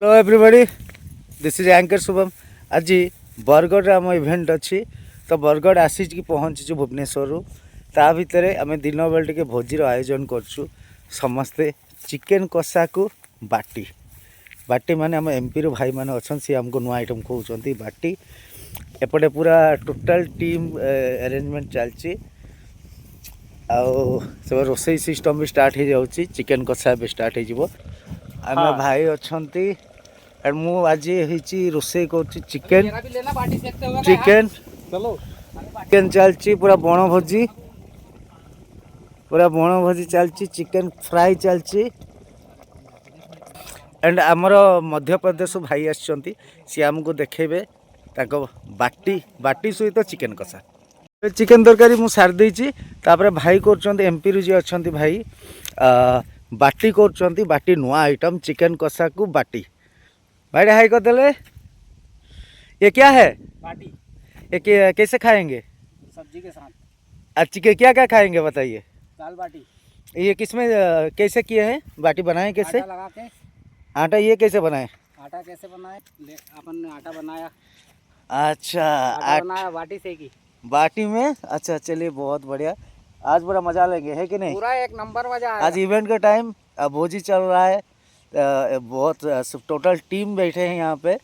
Hello everybody, this is anchor Shubham. आज बरगढ़ आम event अच्छी तो बरगढ़ आसी पहुँचीचु भुवनेश्वर। ता भितर आम दिन बेल टे भोजीर आयोजन करछु। समस्ते चिकेन कषा को बाटी बाटी माने आम एमपी रू भाई माने अच्छा सी आमको नुआ आइटम कहते बाटी। एपटे पूरा टोटाल टीम अरेंजमेंट चलती। सब रोसई सिस्टम भी स्टार्ट हो जाऊँगी। चिकेन कषा भी स्टार्ट हो आम भाई अच्छा। मु आज रोसे कर चिकेन चिकेन चिकेन चलची पूरा बण भोजी चलची। चिकेन फ्राई चलची एंड आमर मध्य प्रदेश भाई आसचंती सी आमको देखेबे बाटी बाटी सहित चिकेन कषा। चिकेन तरकारी मु सार देछि। तापर भाई कर एमपी रु जी अच्छा भाई बाटी कर बाटी नुआ आइटम चिकेन कषा को बाटी। भाई हाई कर देले। ये क्या है? बाटी। ये कैसे खाएंगे? सब्जी के साथ। अच्छी के क्या क्या खाएंगे बताइए? दाल बाटी। ये किसमें कैसे किए हैं? बाटी बनाए कैसे? आटा लगा के। आटा ये कैसे बनाए? आटा कैसे बनाए? अपन ने आटा बनाया। अच्छा आटा बनाया बाटी से की। बाटी में। अच्छा चलिए बहुत बढ़िया। आज बड़ा मजा लेंगे है कि नहीं? पूरा एक नंबर मजा आया। आज इवेंट का टाइम भोजी चल रहा है। बहुत टोटल टीम बैठे हैं यहाँ पे।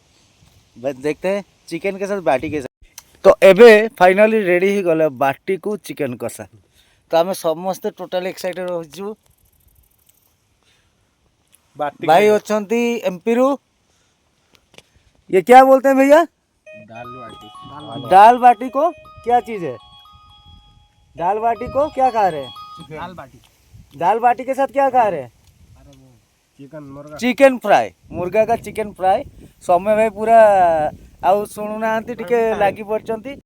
देखते हैं चिकेन के साथ बाटी के साथ। तो एबे फाइनली रेडी ही गले बाटी को चिकेन कषा। तो आम समस्ते टोटाल एक्साइटेड हो। भाई अच्छा एमपी रू। ये क्या बोलते हैं भैया? दाल बाटी। दाल बाटी को क्या चीज़ है? दाल बाटी को क्या खा रहे हैं? दाल बाटी। दाल बाटी के साथ क्या खा रहे हैं? अरे वो चिकन मुर्गा। चिकेन फ्राई, मुर्गा का चिकेन फ्राई। समय भाई पूरा आउ शुणुना टिके लागी पड़चंती।